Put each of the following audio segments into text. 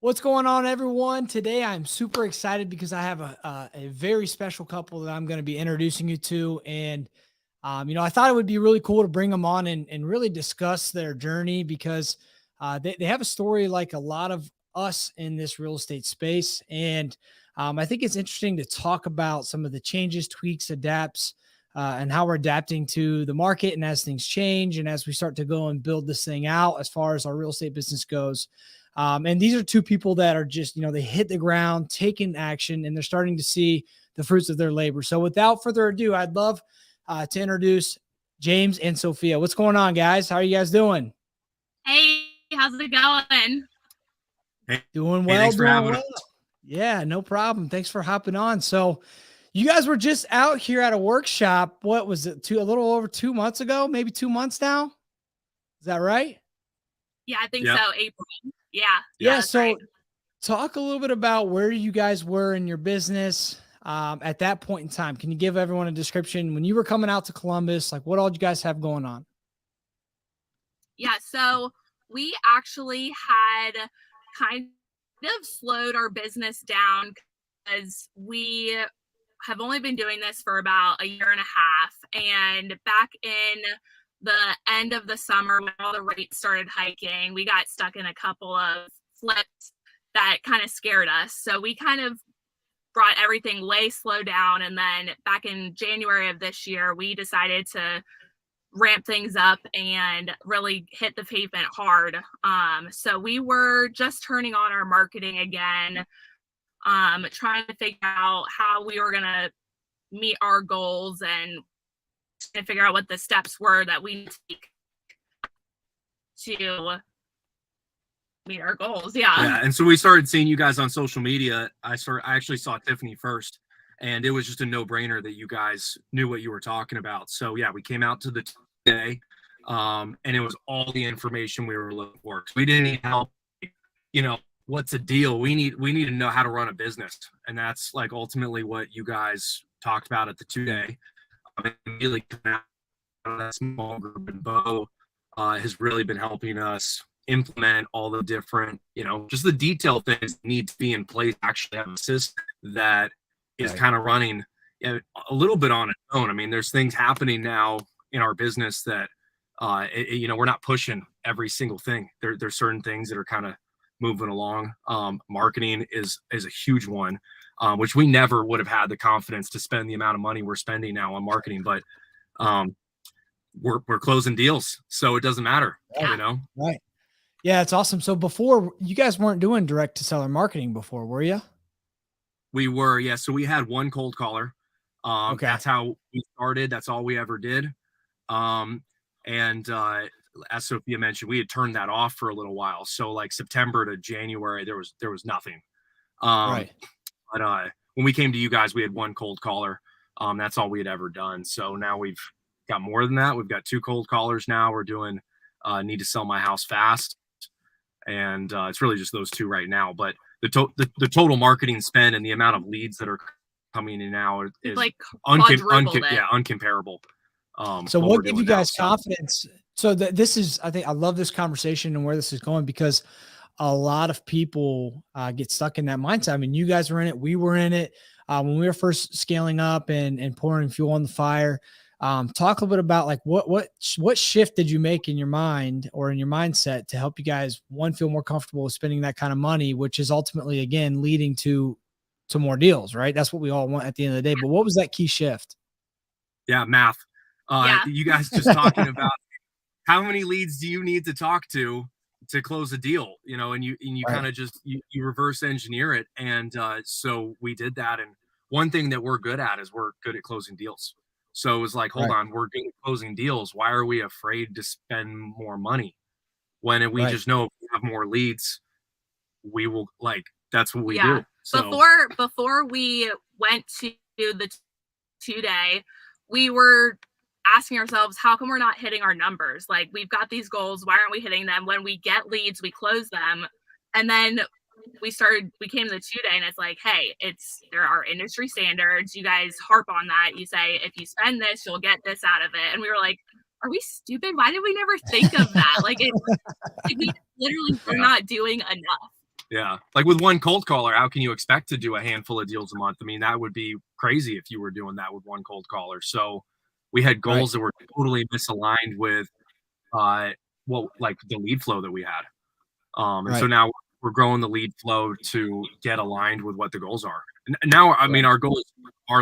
What's going on, everyone? Today, I'm super excited because I have a very special couple that I'm going to be introducing you to. And, I thought it would be really cool to bring them on and really discuss their journey because they have a story like a lot of us in this real estate space. And I think it's interesting to talk about some of the changes, tweaks, adapts, and how we're adapting to the market and as things change and as we start to go and build this thing out as far as our real estate business goes. And these are two people that are just, they hit the ground, taking action, and they're starting to see the fruits of their labor. So without further ado, I'd love to introduce James and Sophia. What's going on, guys? How are you guys doing? Hey, how's it going? Hey, doing well. Thanks for having us. Yeah, no problem. Thanks for hopping on. So you guys were just out here at a workshop. What was it? A little over 2 months ago, maybe 2 months now. Is that right? Yeah, I think so. April. Yeah. So right. Talk a little bit about where you guys were in your business at that point in time. Can you give everyone a description when you were coming out to Columbus? Like, what all you guys have going on? Yeah. So we actually had kind of slowed our business down because we have only been doing this for about a year and a half. And back in the end of the summer, when all the rates started hiking, we got stuck in a couple of flips that kind of scared us. So we kind of brought everything way slow down. And then back in January of this year, we decided to ramp things up and really hit the pavement hard. So we were just turning on our marketing again, trying to figure out how we were going to meet our goals and figure out what the steps were that we take to meet our goals. Yeah. And so we started seeing you guys on social media. I actually saw Tiffany first, and it was just a no-brainer that you guys knew what you were talking about. So yeah, we came out to the day, and it was all the information we were looking for. We didn't need help. What's the deal? We need to know how to run a business, and that's like ultimately what you guys talked about at the 2-day. Immediately coming out of that small group, and Bo has really been helping us implement all the different, just the detail things that need to be in place to actually have a system that is kind of running a little bit on its own. I mean, there's things happening now in our business that, we're not pushing every single thing. There's certain things that are kind of moving along. Marketing is a huge one. Which we never would have had the confidence to spend the amount of money we're spending now on marketing, but we're closing deals, so it doesn't matter, Right. Yeah, it's awesome. So before, you guys weren't doing direct to seller marketing before, were you? We were, yeah. So we had one cold caller. Okay. That's how we started. That's all we ever did. And as Sophia mentioned, we had turned that off for a little while. So like September to January, there was nothing. Right. But when we came to you guys, we had one cold caller. That's all we had ever done. So now we've got more than that. We've got 2 cold callers now. We're doing need to sell my house fast. And it's really just those 2 right now. But the total marketing spend and the amount of leads that are coming in now is like uncomparable. So what gave you guys confidence? So this is, I think I love this conversation and where this is going, because a lot of people get stuck in that mindset. I mean, you guys were in it. We were in it when we were first scaling up and pouring fuel on the fire. Talk a little bit about like what shift did you make in your mind or in your mindset to help you guys, one, feel more comfortable with spending that kind of money, which is ultimately, again, leading to more deals, right? That's what we all want at the end of the day. But what was that key shift? Yeah, math. You guys just talking about how many leads do you need to talk to close a deal, and you right. Kind of just you reverse engineer it. And so we did that. And one thing that we're good at is we're good at closing deals. So it was like, hold on, we're good at closing deals. Why are we afraid to spend more money when we just know if we have more leads, we will, like, that's what we do. So before we went to the 2-day, we were asking ourselves, how come we're not hitting our numbers? Like, we've got these goals. Why aren't we hitting them? When we get leads, we close them. And then we came to the 2-day, and it's like, hey, there are industry standards. You guys harp on that. You say, if you spend this, you'll get this out of it. And we were like, are we stupid? Why did we never think of that? We literally were not doing enough. Yeah. Like with one cold caller, how can you expect to do a handful of deals a month? I mean, that would be crazy if you were doing that with one cold caller. So we had goals that were totally misaligned with like the lead flow that we had. And so now we're growing the lead flow to get aligned with what the goals are. And now, I mean, our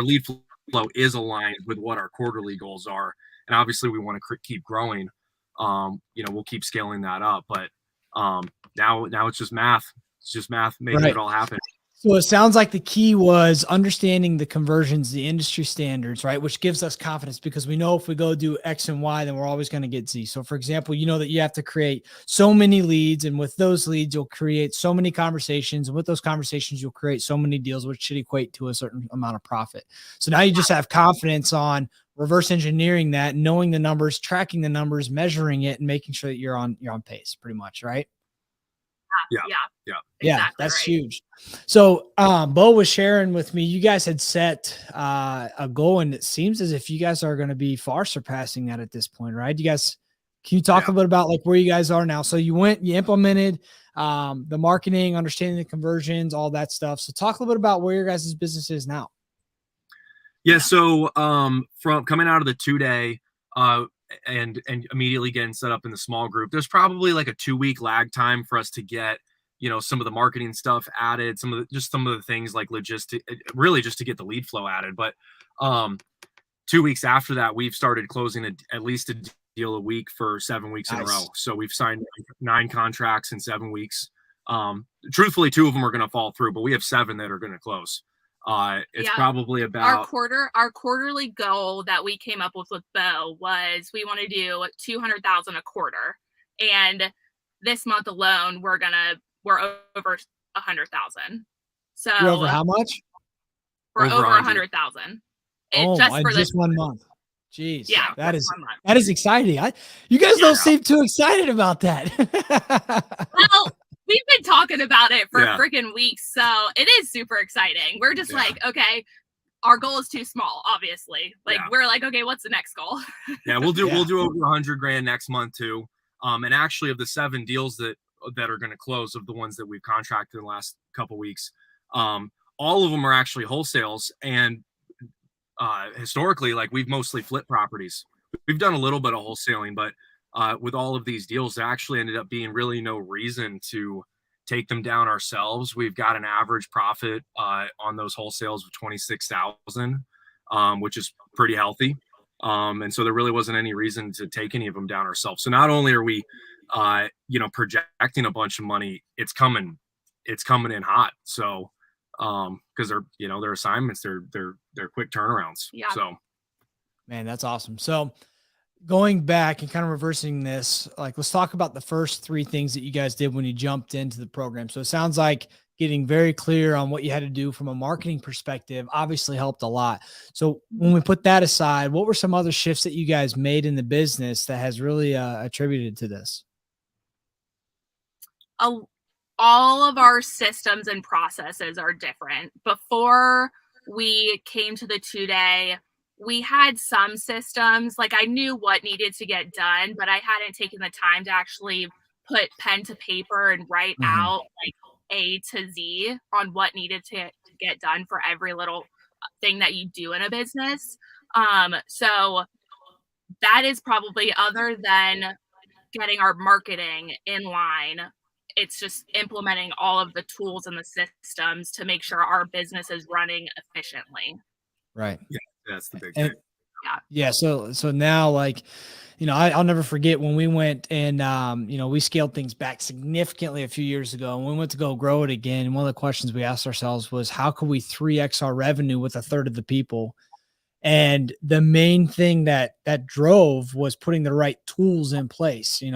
lead flow is aligned with what our quarterly goals are. And obviously we want to keep growing. We'll keep scaling that up, but now it's just math. It's just math making it all happen. So it sounds like the key was understanding the conversions, the industry standards, right? Which gives us confidence because we know if we go do X and Y, then we're always going to get Z. So for example, you know that you have to create so many leads, and with those leads, you'll create so many conversations. And with those conversations, you'll create so many deals, which should equate to a certain amount of profit. So now you just have confidence on reverse engineering that, knowing the numbers, tracking the numbers, measuring it, and making sure that you're on pace pretty much, right? Exactly That's right. huge. So Bo was sharing with me, you guys had set a goal, and it seems as if you guys are going to be far surpassing that at this point, right? Can you talk a bit about like where you guys are now? So you implemented the marketing, understanding the conversions, all that stuff. So talk a little bit about where your guys' business is now. Yeah. So from coming out of the 2-day and immediately getting set up in the small group, there's probably like a 2-week lag time for us to get, some of the marketing stuff added, some of the things like logistic, really just to get the lead flow added. But 2 weeks after that, we've started closing at least a deal a week for 7 weeks in a row. So we've signed 9 contracts in 7 weeks. Truthfully, 2 of them are going to fall through, but we have 7 that are going to close. It's probably about our quarterly goal that we came up with Bo was we want to do 200,000 a quarter, and this month alone we're over 100,000. So you're over how much? We're over 100,000. Just 1 month. Jeez. Yeah, that is exciting. You guys don't seem too excited about that. Well, we've been talking about it for freaking weeks, so it is super exciting. We're just like, okay, our goal is too small, obviously. We're like, okay, what's the next goal? We'll do over 100 grand next month too. And actually, of the 7 deals that are going to close, of the ones that we've contracted in the last couple weeks, all of them are actually wholesales. And historically, like, we've mostly flipped properties. We've done a little bit of wholesaling, but with all of these deals, there actually ended up being really no reason to take them down ourselves. We've got an average profit on those wholesales of 26,000, which is pretty healthy. And so there really wasn't any reason to take any of them down ourselves. So not only are we, projecting a bunch of money, it's coming in hot. So, because they're assignments, they're quick turnarounds. Yeah. So, man, that's awesome. So going back and kind of reversing this, like, let's talk about the first 3 things that you guys did when you jumped into the program. So it sounds like getting very clear on what you had to do from a marketing perspective obviously helped a lot. So when we put that aside, what were some other shifts that you guys made in the business that has really attributed to this? All of our systems and processes are different. Before we came to the 2-day, we had some systems, like I knew what needed to get done, but I hadn't taken the time to actually put pen to paper and write out like A to Z on what needed to get done for every little thing that you do in a business. So that is probably, other than getting our marketing in line, it's just implementing all of the tools and the systems to make sure our business is running efficiently. Right. Yeah, that's the big thing. Yeah. So now, like, I'll never forget when we went and, we scaled things back significantly a few years ago, and we went to go grow it again. And one of the questions we asked ourselves was, how could we 3x our revenue with 1/3 of the people? And the main thing that drove was putting the right tools in place, and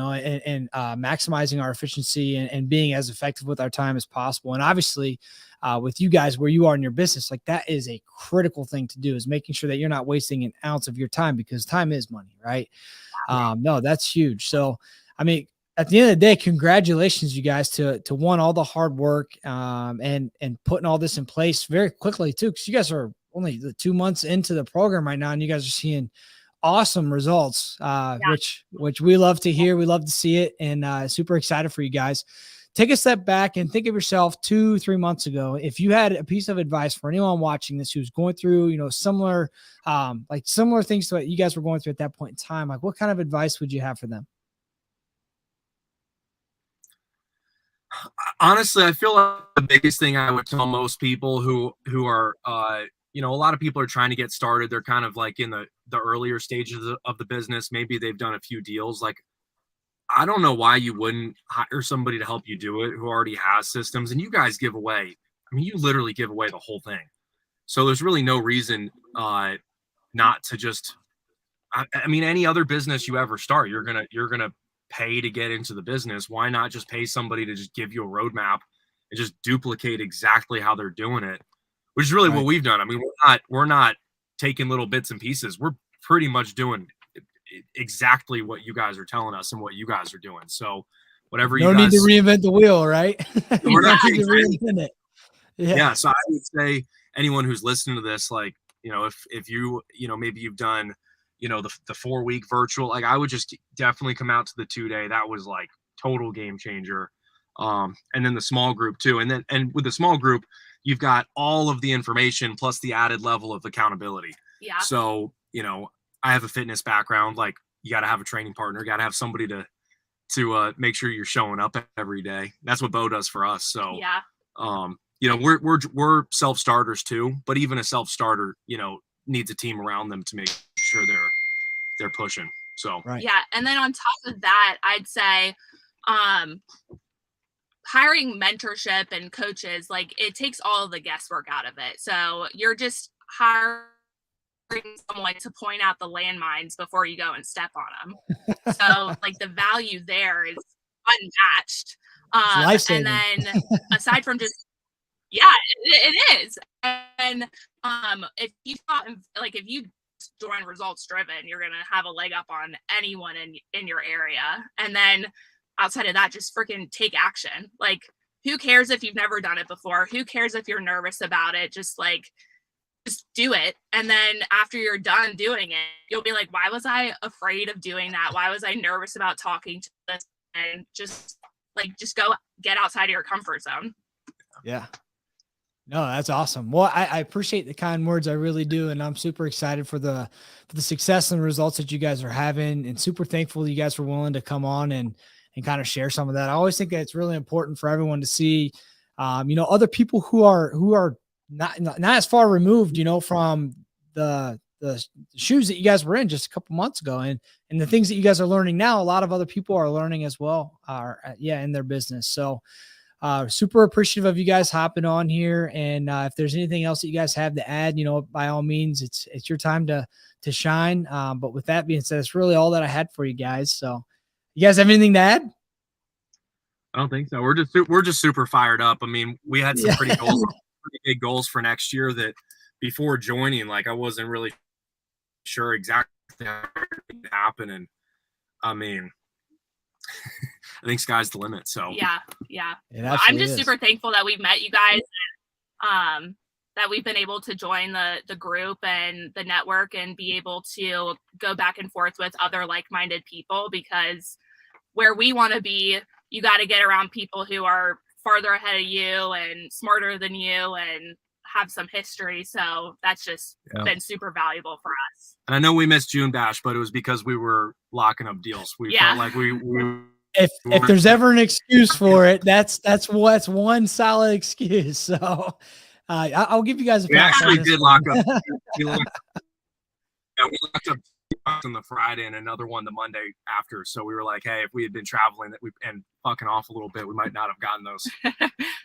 maximizing our efficiency and being as effective with our time as possible. And obviously, with you guys where you are in your business, like, that is a critical thing to do, is making sure that you're not wasting an ounce of your time, because time is money, right? No, that's huge. So, I mean, at the end of the day, congratulations, you guys, to all the hard work and putting all this in place very quickly too, because you guys are only 2 months into the program right now, and you guys are seeing awesome results, which we love to hear. We love to see it, and super excited for you guys. take a step back and think of yourself 2-3 months ago. If you had a piece of advice for anyone watching this who's going through, similar things to what you guys were going through at that point in time, like what kind of advice would you have for them? Honestly, I feel like the biggest thing I would tell most people who are, a lot of people are trying to get started. They're kind of like in the earlier stages of the business. Maybe they've done a few deals. Like, I don't know why you wouldn't hire somebody to help you do it who already has systems. And you guys give away, you literally give away the whole thing. So there's really no reason not to just, any other business you ever start, you're gonna pay to get into the business. Why not just pay somebody to just give you a roadmap and just duplicate exactly how they're doing it, which is really what we've done. We're not taking little bits and pieces. We're pretty much doing exactly what you guys are telling us and what you guys are doing. So whatever you guys need to reinvent the wheel, right? We're not need to reinvent it. Yeah. So I would say anyone who's listening to this, like, if you, maybe you've done, the 4-week virtual, like I would just definitely come out to the 2-day. That was like total game changer. And then the small group too. And with the small group, you've got all of the information plus the added level of accountability. Yeah. So, I have a fitness background. Like, you got to have a training partner, got to have somebody to make sure you're showing up every day. That's what Bo does for us. So, yeah. We're self-starters too, but even a self-starter, needs a team around them to make sure they're pushing. So, yeah. And then on top of that, I'd say, hiring mentorship and coaches, like it takes all of the guesswork out of it. So you're just hiring someone to point out the landmines before you go and step on them. So like the value there is unmatched. And then aside from just, yeah, it is. And if you join results driven, you're going to have a leg up on anyone in your area. And then outside of that, just freaking take action. Like, who cares if you've never done it before? Who cares if you're nervous about it? Just do it. And then after you're done doing it, you'll be like, why was I afraid of doing that? Why was I nervous about talking to this? And just go get outside of your comfort zone. Yeah. No, that's awesome. Well, I appreciate the kind words. I really do. And I'm super excited for the success and the results that you guys are having, and super thankful you guys were willing to come on and kind of share some of that. I always think that it's really important for everyone to see, other people who are not as far removed, from the shoes that you guys were in just a couple months ago, and the things that you guys are learning now, a lot of other people are learning as well, in their business. So, super appreciative of you guys hopping on here. And if there's anything else that you guys have to add, by all means, it's your time to shine. But with that being said, it's really all that I had for you guys. So, you guys have anything to add? I don't think so. We're just super fired up. We had some pretty big goals for next year that before joining, like I wasn't really sure exactly how it would happen. And I think sky's the limit. So yeah. I'm just super thankful that we've met you guys, that we've been able to join the group and the network and be able to go back and forth with other like-minded people, because where we want to be, you got to get around people who are farther ahead of you and smarter than you and have some history. So that's just been super valuable for us. And I know we missed June Bash, but it was because we were locking up deals. We felt like we if there's ever an excuse for it, that's one solid excuse. So I'll give you guys a pass. We actually did lock up. We locked up on the Friday and another one the Monday after. So we were like, hey, if we had been traveling and fucking off a little bit, we might not have gotten those.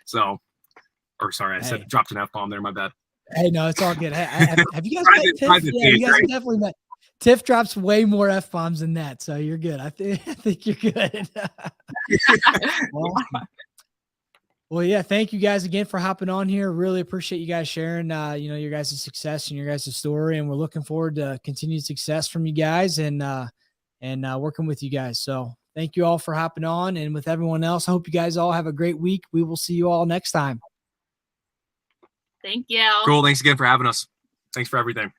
So, or sorry, I dropped an F-bomb there. My bad. Hey, no, it's all good. Have you guys met Tiff? Yeah, you guys definitely met. Tiff drops way more F-bombs than that. So you're good. I think you're good. Well, yeah, thank you guys again for hopping on here. Really appreciate you guys sharing, your guys' success and your guys' story. And we're looking forward to continued success from you guys and working with you guys. So thank you all for hopping on. And with everyone else, I hope you guys all have a great week. We will see you all next time. Thank you. Cool. Thanks again for having us. Thanks for everything.